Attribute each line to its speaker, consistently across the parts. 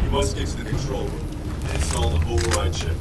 Speaker 1: We must get to the control room and install the override chip.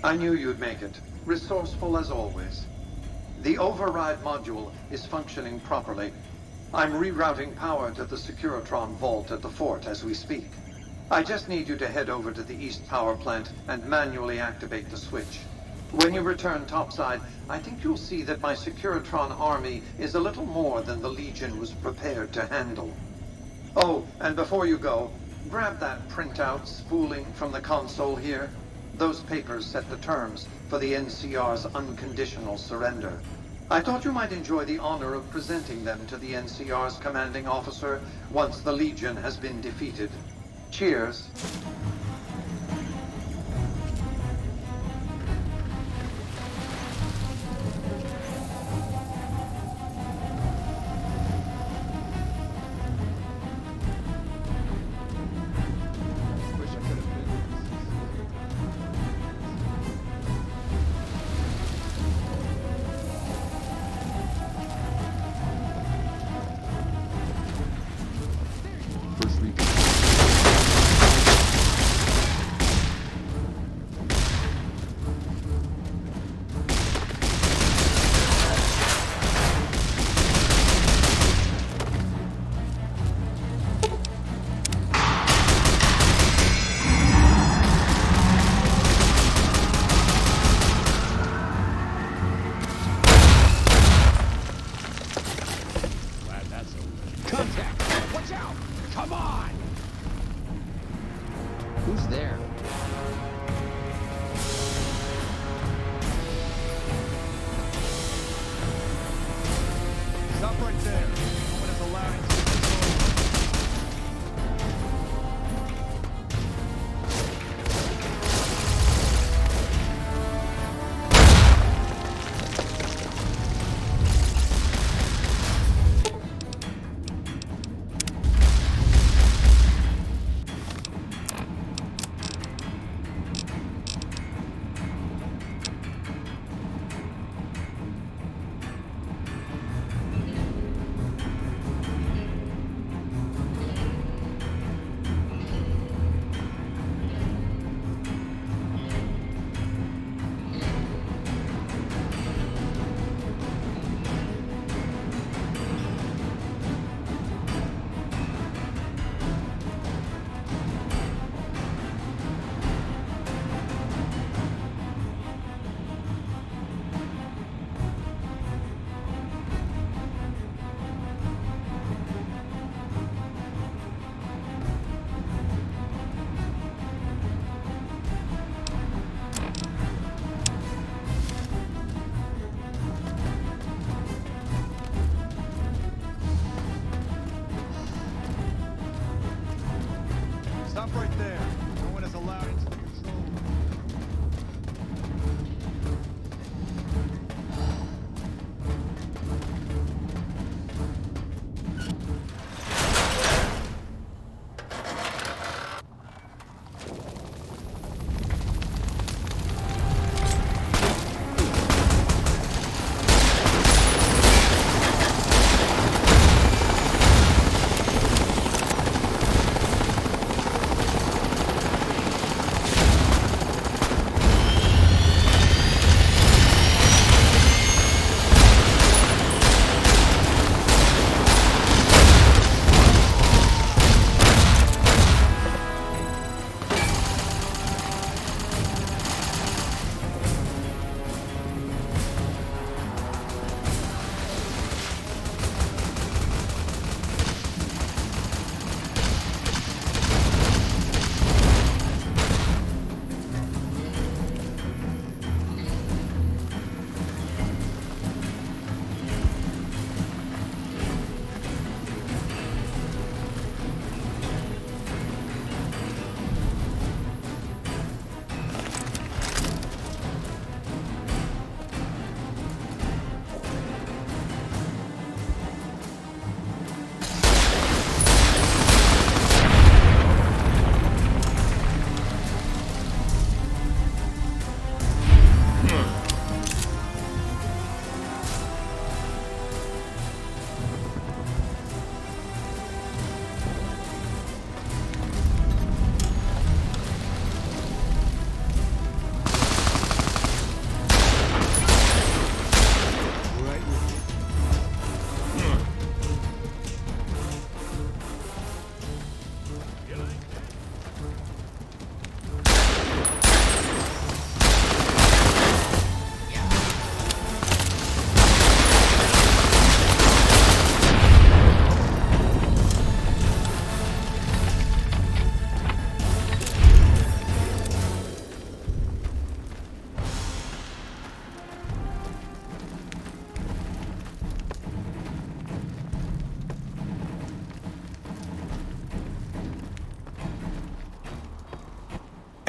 Speaker 2: I knew you'd make it. Resourceful as always. The override module is functioning properly. I'm rerouting power to the Securitron vault at the fort as we speak. I just need you to head over to the East Power Plant and manually activate the switch. When you return topside, I think you'll see that my Securitron army is a little more than the Legion was prepared to handle. Oh, and before you go, grab that printout spooling from the console here. Those papers set the terms for the NCR's unconditional surrender. I thought you might enjoy the honor of presenting them to the NCR's commanding officer once the Legion has been defeated. Cheers.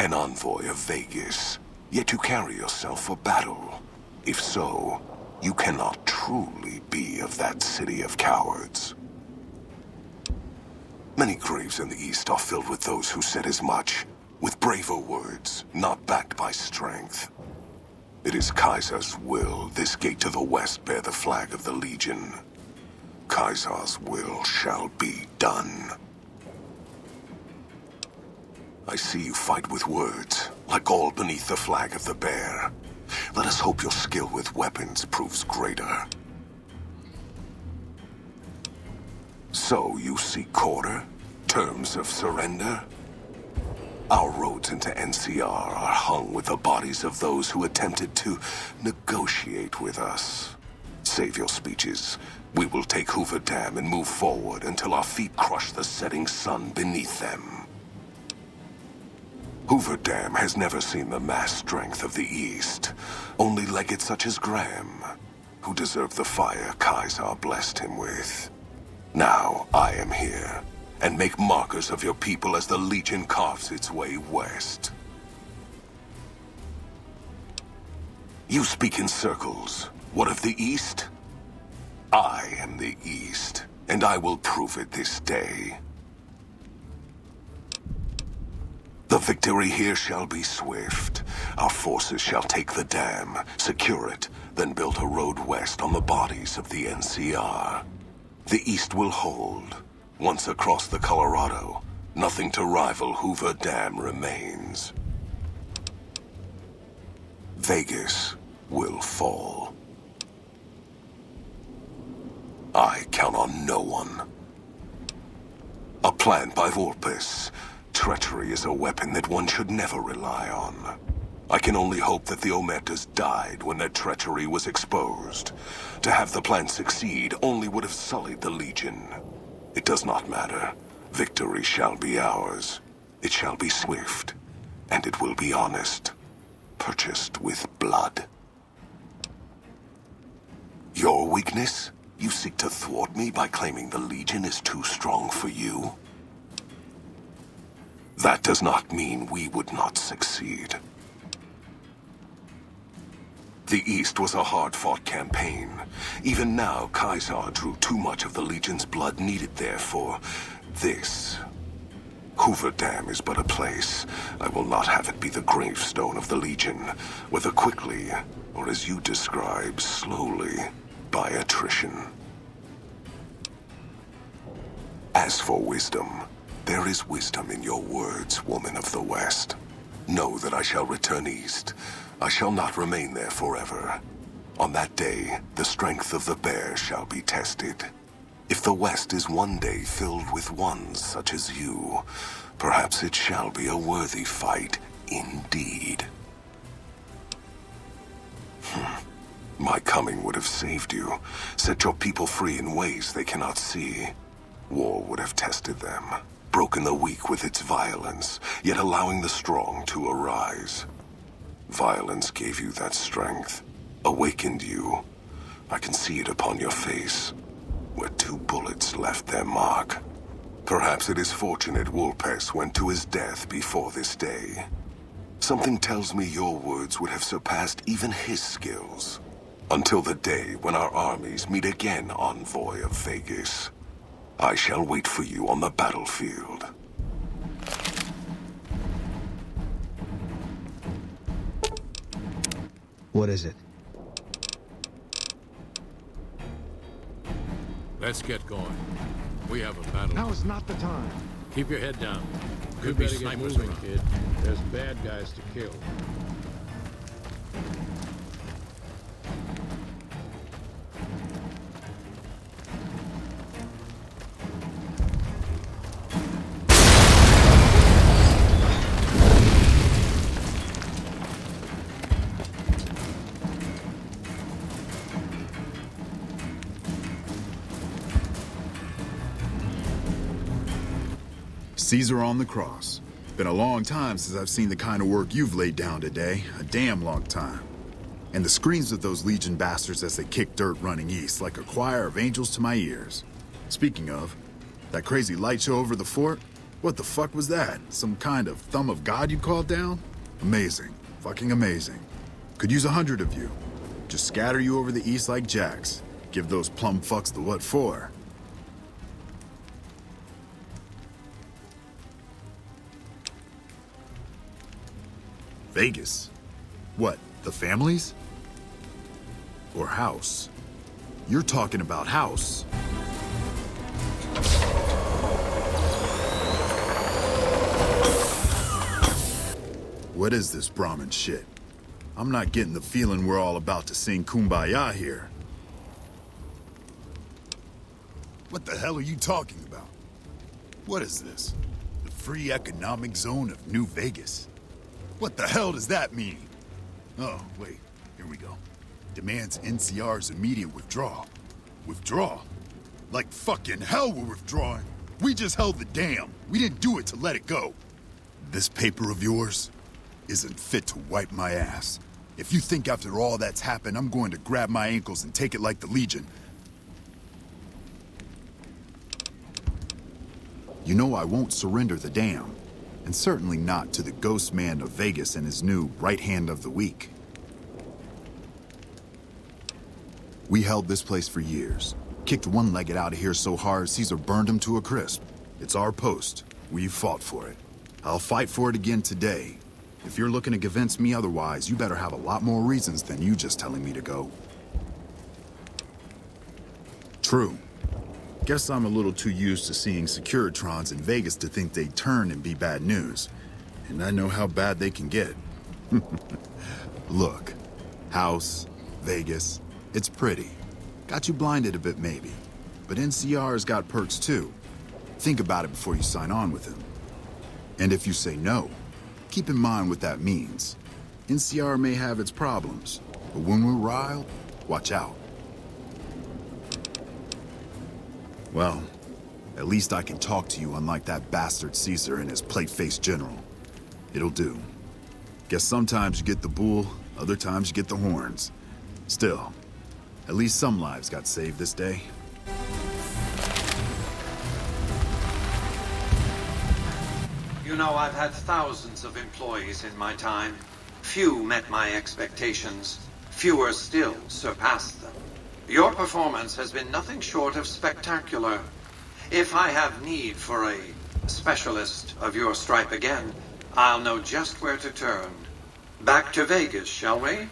Speaker 3: an envoy of Vegas, yet you carry yourself for battle. If so, you cannot truly be of that city of cowards. Many graves in the East are filled with those who said as much, with braver words, not backed by strength. It is Kaiser's will this gate to the west bear the flag of the Legion. Kaiser's will shall be done. I see you fight with words, like all beneath the flag of the bear. Let us hope your skill with weapons proves greater. So you seek quarter? Terms of surrender? Our roads into NCR are hung with the bodies of those who attempted to negotiate with us. Save your speeches. We will take Hoover Dam and move forward until our feet crush the setting sun beneath them. Hoover Dam has never seen the mass strength of the East. Only legates such as Graham, who deserve the fire Kaiser blessed him with. Now I am here, and make markers of your people as the Legion carves its way west. You speak in circles. What of the East? I am the East, and I will prove it this day. The victory here shall be swift. Our forces shall take the dam, secure it, then build a road west on the bodies of the NCR. The East will hold. Once across the Colorado, nothing to rival Hoover Dam remains. Vegas will fall. I count on no one. A plan by Vulpes. Treachery is a weapon that one should never rely on. I can only hope that the Omertas died when their treachery was exposed. To have the plan succeed only would have sullied the Legion. It does not matter. Victory shall be ours. It shall be swift, and it will be honest. Purchased with blood. Your weakness? You seek to thwart me by claiming the Legion is too strong for you? That does not mean we would not succeed. The East was a hard-fought campaign. Even now, Kaiser drew too much of the Legion's blood needed there for this. Hoover Dam is but a place. I will not have it be the gravestone of the Legion, whether quickly, or as you describe, slowly, by attrition. As for wisdom, there is wisdom in your words, woman of the West. Know that I shall return east. I shall not remain there forever. On that day, the strength of the bear shall be tested. If the West is one day filled with ones such as you, perhaps it shall be a worthy fight indeed. My coming would have saved you, set your people free in ways they cannot see. War would have tested them, broken the weak with its violence, yet allowing the strong to arise. Violence gave you that strength, awakened you. I can see it upon your face, where 2 bullets left their mark. Perhaps it is fortunate Vulpes went to his death before this day. Something tells me your words would have surpassed even his skills. Until the day when our armies meet again, envoy of Vegas. I shall wait for you on the battlefield.
Speaker 4: What is it?
Speaker 5: Let's get going. We have a battle.
Speaker 6: Now is not the time.
Speaker 5: Keep your head down.
Speaker 6: You
Speaker 5: Could be
Speaker 6: better get
Speaker 5: snipers
Speaker 6: moving,
Speaker 5: around.
Speaker 6: kid. There's bad guys to kill.
Speaker 7: Caesar on the cross. Been a long time since I've seen the kind of work you've laid down today. A damn long time. And the screams of those Legion bastards as they kick dirt running east like a choir of angels to my ears. Speaking of, that crazy light show over the fort, What the fuck was that? Some kind of thumb of God you called down? Amazing. Fucking amazing. Could use 100 of you. Just scatter you over the east like jacks. Give those plum fucks the what for. Vegas? What, the families? Or House? You're talking about House. What is this Brahmin shit? I'm not getting the feeling we're all about to sing Kumbaya here. What the hell are you talking about? What is this? The free economic zone of New Vegas? What the hell does that mean? Oh, wait, here we go. Demands NCR's immediate withdrawal. Withdraw? Like fucking hell we're withdrawing. We just held the dam. We didn't do it to let it go. This paper of yours isn't fit to wipe my ass. If you think after all that's happened, I'm going to grab my ankles and take it like the Legion. You know I won't surrender the dam. And certainly not to the ghost man of Vegas and his new right hand of the week. We held this place for years. Kicked one-legged out of here so hard Caesar burned him to a crisp. It's our post. We fought for it. I'll fight for it again today. If you're looking to convince me otherwise, you better have a lot more reasons than you just telling me to go. True. Guess I'm a little too used to seeing Securitrons in Vegas to think they'd turn and be bad news. And I know how bad they can get. Look, House, Vegas, it's pretty. Got you blinded a bit maybe. But NCR's got perks too. Think about it before you sign on with him. And if you say no, keep in mind what that means. NCR may have its problems, but when we're riled, watch out. Well, at least I can talk to you unlike that bastard Caesar and his plate-faced general. It'll do. Guess sometimes you get the bull, other times you get the horns. Still, at least some lives got saved this day.
Speaker 2: You know, I've had thousands of employees in my time. Few met my expectations. Fewer still surpassed them. Your performance has been nothing short of spectacular. If I have need for a specialist of your stripe again, I'll know just where to turn. Back to Vegas, shall we?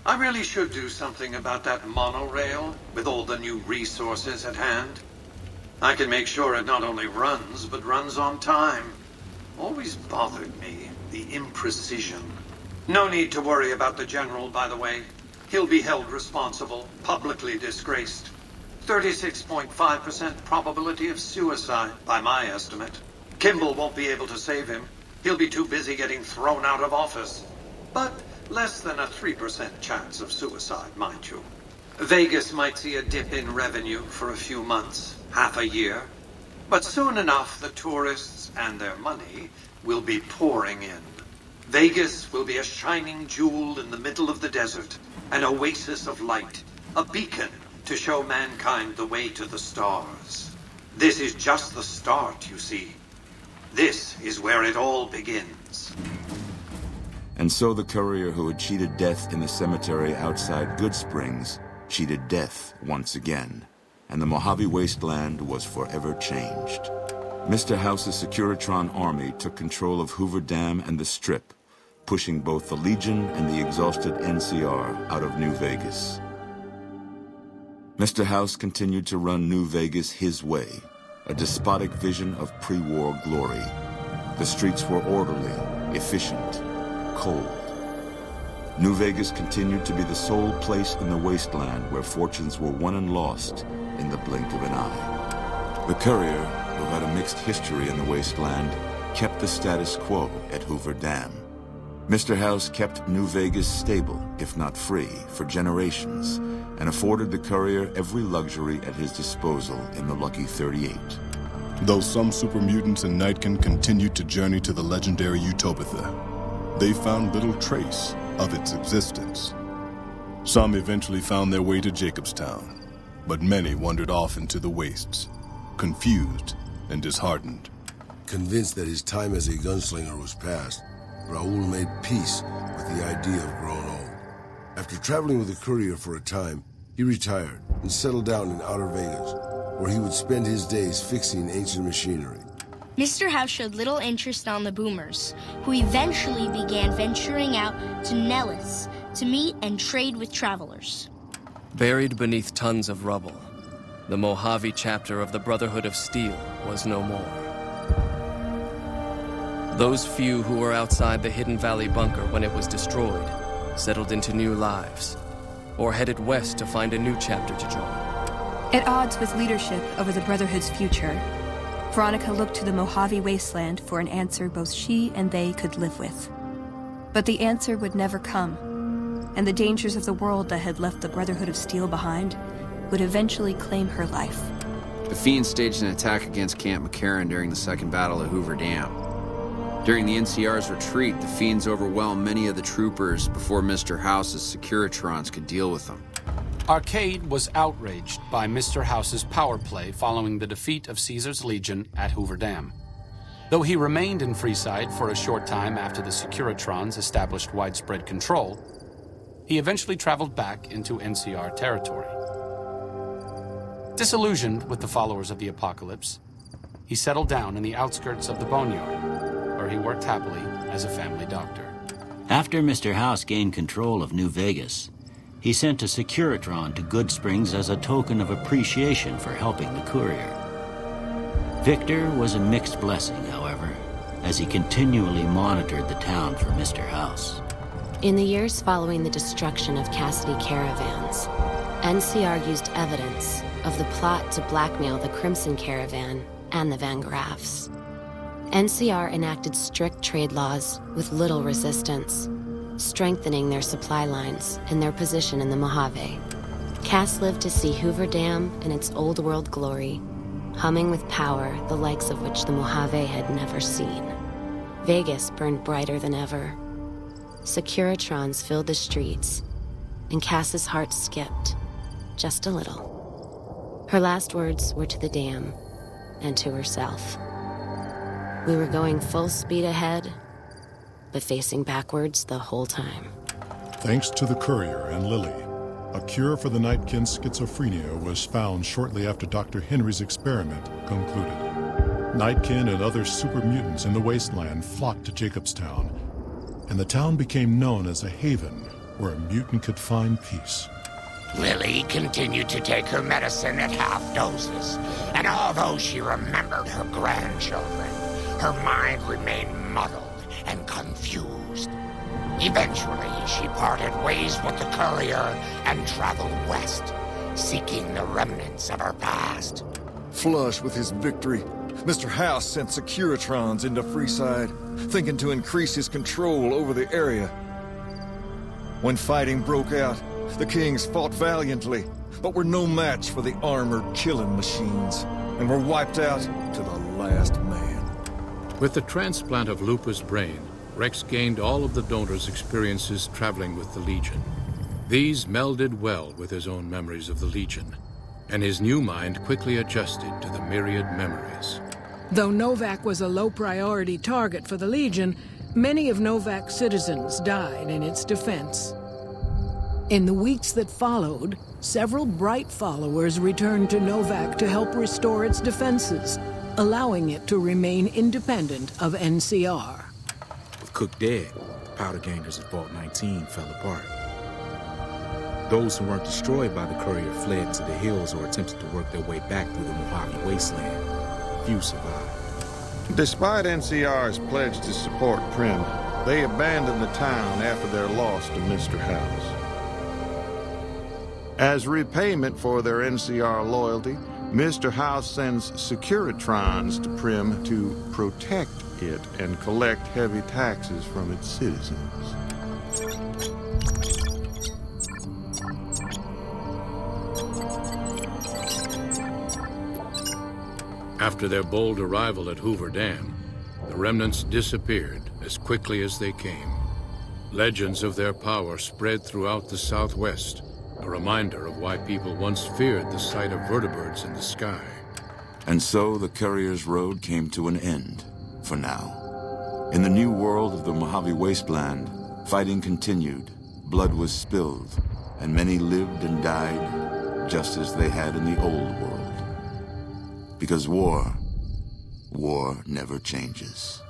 Speaker 2: I really should do something about that monorail with all the new resources at hand. I can make sure it not only runs, but runs on time. Always bothered me, the imprecision. No need to worry about the General, by the way. He'll be held responsible, publicly disgraced. 36.5% probability of suicide, by my estimate. Kimball won't be able to save him. He'll be too busy getting thrown out of office. But less than a 3% chance of suicide, mind you. Vegas might see a dip in revenue for a few months, half a year. But soon enough, the tourists and their money will be pouring in. Vegas will be a shining jewel in the middle of the desert, an oasis of light, a beacon to show mankind the way to the stars. This is just the start, you see. This is where it all begins.
Speaker 4: And so the courier who had cheated death in the cemetery outside Goodsprings cheated death once again, and the Mojave Wasteland was forever changed. Mr. House's Securitron army took control of Hoover Dam and the Strip, pushing both the Legion and the exhausted NCR out of New Vegas. Mr. House continued to run New Vegas his way, a despotic vision of pre-war glory. The streets were orderly, efficient, cold. New Vegas continued to be the sole place in the wasteland where fortunes were won and lost in the blink of an eye. The courier, who had a mixed history in the wasteland, kept the status quo at Hoover Dam. Mr. House kept New Vegas stable, if not free, for generations, and afforded the courier every luxury at his disposal in the Lucky 38.
Speaker 8: Though some super mutants in Nightkin continued to journey to the legendary Utopia, they found little trace of its existence. Some eventually found their way to Jacobstown, but many wandered off into the wastes, confused and disheartened.
Speaker 9: Convinced that his time as a gunslinger was past, Raul made peace with the idea of growing old. After traveling with the courier for a time, he retired and settled down in Outer Vegas, where he would spend his days fixing ancient machinery.
Speaker 10: Mr. House showed little interest on the boomers, who eventually began venturing out to Nellis to meet and trade with travelers.
Speaker 11: Buried beneath tons of rubble, the Mojave chapter of the Brotherhood of Steel was no more. Those few who were outside the Hidden Valley bunker when it was destroyed settled into new lives, or headed west to find a new chapter to join.
Speaker 12: At odds with leadership over the Brotherhood's future, Veronica looked to the Mojave wasteland for an answer both she and they could live with. But the answer would never come, and the dangers of the world that had left the Brotherhood of Steel behind would eventually claim her life.
Speaker 13: The Fiends staged an attack against Camp McCarran during the Second Battle of Hoover Dam. During the NCR's retreat, the Fiends overwhelmed many of the troopers before Mr. House's Securitrons could deal with them.
Speaker 14: Arcade was outraged by Mr. House's power play following the defeat of Caesar's Legion at Hoover Dam. Though he remained in Freeside for a short time after the Securitrons established widespread control, he eventually traveled back into NCR territory. Disillusioned with the followers of the apocalypse, he settled down in the outskirts of the Boneyard, where he worked happily as a family doctor.
Speaker 15: After Mr. House gained control of New Vegas, he sent a Securitron to Goodsprings as a token of appreciation for helping the courier. Victor was a mixed blessing, however, as he continually monitored the town for Mr. House.
Speaker 16: In the years following the destruction of Cassidy Caravans, NCR used evidence of the plot to blackmail the Crimson Caravan and the Van Graffs. NCR enacted strict trade laws with little resistance, strengthening their supply lines and their position in the Mojave. Cass lived to see Hoover Dam in its old world glory, humming with power the likes of which the Mojave had never seen. Vegas burned brighter than ever. Securitrons filled the streets, and Cass's heart skipped, just a little. Her last words were to the dam and to herself. We were going full speed ahead, but facing backwards the whole time.
Speaker 8: Thanks to the courier and Lily, a cure for the Nightkin's schizophrenia was found shortly after Dr. Henry's experiment concluded. Nightkin and other super mutants in the wasteland flocked to Jacobstown, and the town became known as a haven where a mutant could find peace.
Speaker 17: Lily continued to take her medicine at half doses, and although she remembered her grandchildren, her mind remained muddled and confused. Eventually, she parted ways with the courier and traveled west, seeking the remnants of her past.
Speaker 18: Flush with his victory, Mr. House sent Securitrons into Freeside, thinking to increase his control over the area. When fighting broke out, the Kings fought valiantly, but were no match for the armored killing machines, and were wiped out to the last man.
Speaker 5: With the transplant of Lupa's brain, Rex gained all of the donor's experiences traveling with the Legion. These melded well with his own memories of the Legion, and his new mind quickly adjusted to the myriad memories.
Speaker 19: Though Novak was a low-priority target for the Legion, many of Novak's citizens died in its defense. In the weeks that followed, several bright followers returned to Novak to help restore its defenses, allowing it to remain independent of NCR.
Speaker 20: With Cook dead, Powder Gangers at Vault 19 fell apart. Those who weren't destroyed by the courier fled to the hills or attempted to work their way back through the Mojave wasteland. Few survived.
Speaker 6: Despite NCR's pledge to support Prim, they abandoned the town after their loss to Mr. House. As repayment for their NCR loyalty, Mr. House sends Securitrons to Prim to protect it and collect heavy taxes from its citizens.
Speaker 5: After their bold arrival at Hoover Dam, the remnants disappeared as quickly as they came. Legends of their power spread throughout the Southwest, a reminder of why people once feared the sight of vertibirds in the sky.
Speaker 4: And so the courier's road came to an end, for now. In the new world of the Mojave Wasteland, fighting continued, blood was spilled, and many lived and died just as they had in the old world. Because war never changes.